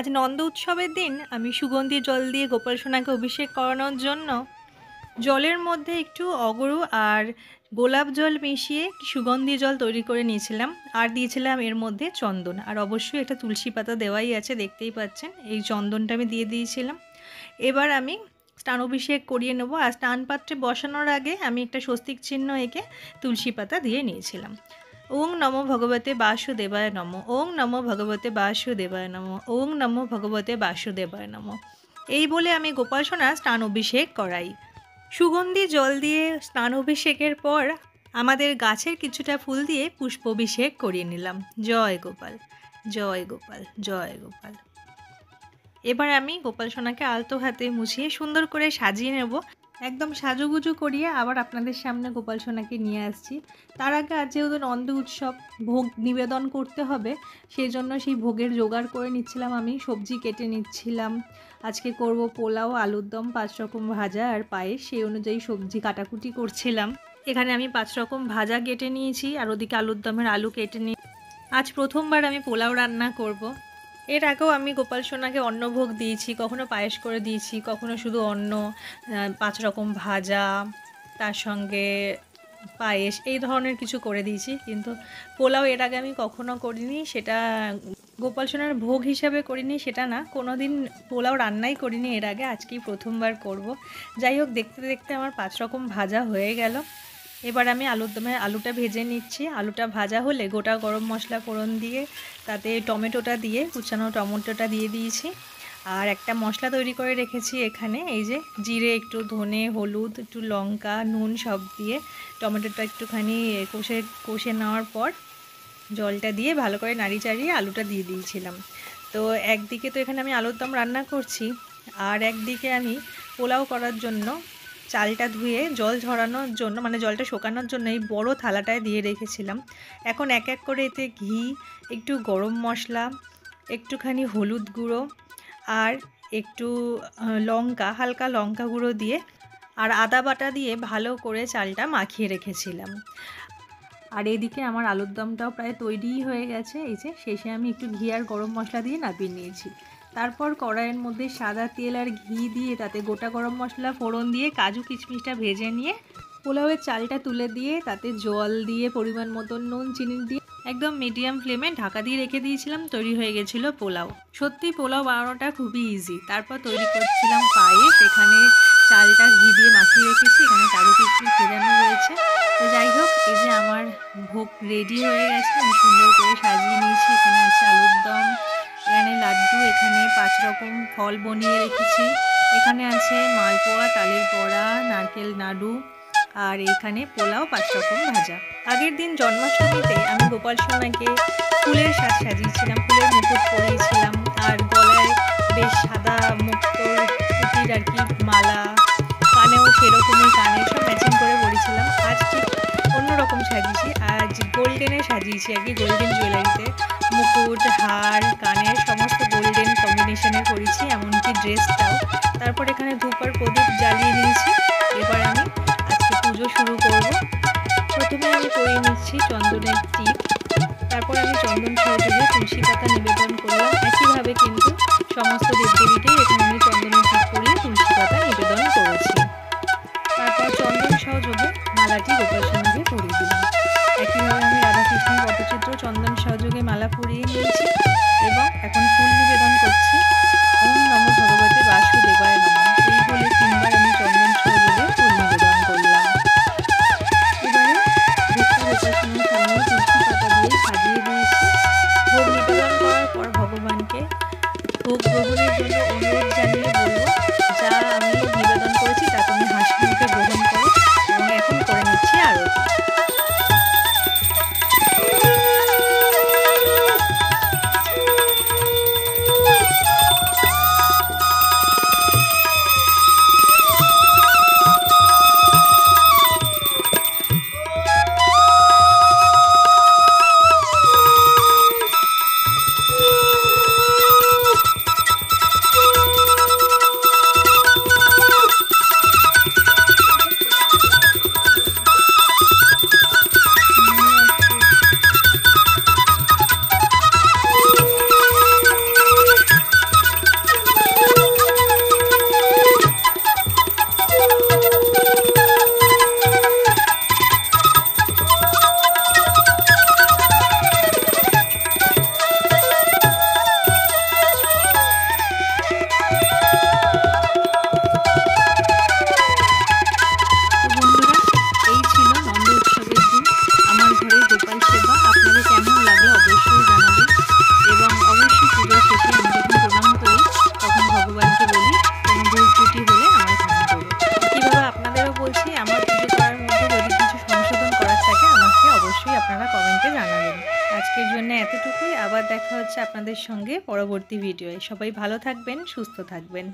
আজ নন্দ উৎসবের দিন আমি সুগন্ধি জল দিয়ে গোপাল সোনাকে অভিষেক করানোর জন্য জলের মধ্যে একটু অগরু আর গোলাপ জল মিশিয়ে সুগন্ধি জল তৈরি করে নিয়েছিলাম আর দিয়েছিলাম এর মধ্যে চন্দন। আর অবশ্যই একটা তুলসী পাতা দেওয়াই আছে, দেখতেই পাচ্ছেন। এই চন্দনটা আমি দিয়ে দিয়েছিলাম। এবার আমি স্নান অভিষেক করিয়ে নেবো। আর স্নান পাত্রে বসানোর আগে আমি একটা স্বস্তিক চিহ্ন এঁকে তুলসী পাতা দিয়ে নিয়েছিলাম। ওং নমো ভগবতে বাসুদেবায় নমো, ওং নমো ভগবতে বাসুদেবায় নমো, ওং নমো ভগবতে বাসুদেবায় নমো, এই বলে আমি গোপাল সোনার স্নান অভিষেক করাই। সুগন্ধি জল দিয়ে স্নান অভিষেকের পর আমাদের গাছের কিছুটা ফুল দিয়ে পুষ্পাভিষেক করিয়ে নিলাম। জয় গোপাল, জয় গোপাল, জয় গোপাল। এবার আমি গোপাল সোনাকে আলতো হাতে মুছিয়ে সুন্দর করে সাজিয়ে নেব। একদম সাজুগুজু করিয়ে আবার আপনাদের সামনে গোপাল সোনাকে নিয়ে আসছি। তার আগে আজ যেহেতু নন্দ উৎসব, ভোগ নিবেদন করতে হবে, সেই জন্য সেই ভোগের জোগাড় করে নিচ্ছিলাম। আমি সবজি কেটে নিচ্ছিলাম। আজকে করব পোলাও, আলুর দম, 5 রকম ভাজা আর পায়েস, সেই অনুযায়ী সবজি কাটাকুটি করছিলাম। এখানে আমি 5 রকম ভাজা কেটে নিয়েছি আর ওদিকে আলুর দমের আলু কেটে নিয়ে আজ প্রথমবার আমি পোলাও রান্না করব। এর আগেও আমি গোপাল সোনাকে অন্নভোগ দিয়েছি, কখনো পায়েস করে দিয়েছি, কখনো শুধু অন্ন, 5 রকম ভাজা, তার সঙ্গে পায়েস, এই ধরনের কিছু করে দিয়েছি। কিন্তু পোলাও এর আগে আমি কখনো করিনি। সেটা গোপাল সোনার ভোগ হিসাবে করিনি, সেটা না, কোনো দিন পোলাও রান্নাই করিনি এর আগে, আজকেই প্রথমবার করব। যাই হোক, দেখতে দেখতে আমার 5 রকম ভাজা হয়ে গেল। এবার আমি আলুর দমে আলুটা ভেজে নিচ্ছি। আলুটা ভাজা হলে গোটা গরম মশলা ফোড়ন দিয়ে তাতে টমেটোটা দিয়ে, কুচানো টমেটোটা দিয়ে দিয়েছি। আর একটা মশলা তৈরি করে রেখেছি এখানে, এই যে জিরে, একটু ধনে, হলুদ, একটু লঙ্কা, নুন সব দিয়ে টমেটোটা একটুখানি কষে নেওয়ার পর জলটা দিয়ে ভালো করে নাড়ি চাড়িয়ে আলুটা দিয়ে দিয়েছিলাম। তো একদিকে তো এখানে আমি আলুর দম রান্না করছি, আর একদিকে আমি পোলাও করার জন্য চালটা ধুয়ে জল ঝরানোর জন্য, মানে জলটা শোকানোর জন্য এই বড় থালাটায় দিয়ে রেখেছিলাম। এখন এক এক করে এতে ঘি, একটু গরম মশলা, একটুখানি হলুদ গুঁড়ো আর একটু লঙ্কা, হালকা লঙ্কা গুঁড়ো দিয়ে আর আদা বাটা দিয়ে ভালো করে চালটা মাখিয়ে রেখেছিলাম। আর এদিকে আমার আলুর দমটাও প্রায় তৈরিই হয়ে গেছে। এই যে শেষে আমি একটু ঘি আর গরম মশলা দিয়ে নামিয়ে নিয়েছি। তারপর কড়াইয়ের মধ্যে সাদা তেল আর ঘি দিয়ে তাতে গোটা গরম মশলা ফোড়ন দিয়ে কাজু কিশমিশটা ভেজে নিয়ে পোলাওয়ের চালটা তুলে দিয়ে তাতে জল দিয়ে পরিমাণ মতন নুন চিনি দিয়ে একদম মিডিয়াম ফ্লেমে ঢাকা দিয়ে রেখে দিয়েছিলাম। তৈরি হয়ে গেছিলো পোলাও। সত্যি পোলাও বানানোটা খুবই ইজি। তারপর তৈরি করছিলাম পায়েস। এখানে চালটা ঘি দিয়ে মাখিয়ে রেখেছি, এখানে কাজু কিশমিশ ভেজানো রয়েছে। তো যাই হোক, এই যে আমার ভোগ রেডি হয়ে গেছে, আমি সুন্দর করে সাজিয়ে নিয়েছি। এখানে আছে আলুর দম, এখানে লাড্ডু, এখানে 5 রকম ফল বনিয়ে রেখেছি, এখানে আছে মালপোয়া, তালের বড়া, নারকেল নাড়ু, আর এখানে পোলাও, 5 রকম ভাজা। আগের দিন জন্মাষ্টমীতে আমি গোপাল সোনাকে ফুলের সাজ সাজিয়েছিলাম, ফুলের মুকুট পরিয়েছিলাম, আর গলায় বেশ সাদা মুক্তোর পুঁতির আর কি মালা, কানেও সেরকমই কানে সব ম্যাচিং করে পরিয়েছিলাম। আজ ঠিক অন্যরকম সাজিয়েছি, আজ গোল্ডেনে সাজিয়েছি আর কি, গোল্ডেন জুয়েলারিতে মুকুট, হার, কানের সমস্ত গোল্ডেন কম্বিনেশনের করেছি, এমনকি ড্রেসটাও। তারপর এখানে ধূপ আর প্রদীপ জ্বালিয়ে নিয়েছি। এবার আমি আজকে পুজো শুরু করব। প্রথমে আমি করে নিচ্ছি চন্দনের টিপ, তারপর আমি চন্দন সহযোগে তুলসী পাতা নিবেদন করলাম। একইভাবে কিন্তু সমস্ত দেবদেবীকেই এখানে আমি চন্দনের টিপ করিয়ে তুলসী পাতা নিবেদন করেছি। তারপর চন্দন সহযোগে মালাটি গোপাল সোনাকে পরিয়ে দিলাম। একইভাবে আমি রাধাকৃষ্ণের পটচিত্র চন্দন সহযোগে মালা পরিয়ে নিয়েছি এবং এখন ফুল নিবেদন করছি। ওম নমো ভগবতে বাসুদেবায় নমঃ, এই বলে 3বার আমি চন্দন সহযোগে ফুল নিবেদন করলাম। এবারে ভোগটা গোপাল সোনার সামনে তুলসী পাতা দিয়ে সাজিয়ে দিয়েছি। ভোগ নিবেদন করার পর ভগবানকে ভোগ গ্রহণের জন্য অনুরোধ জানিয়ে বলবো, যা আমি নিবেদন করেছি তা তুমি হাসি মুখে গ্রহণ করো। এবং এখন করে নিচ্ছি আরতি। আবার দেখা হচ্ছে আপনাদের সঙ্গে পরবর্তী ভিডিওয়ে। সবাই ভালো থাকবেন, সুস্থ থাকবেন।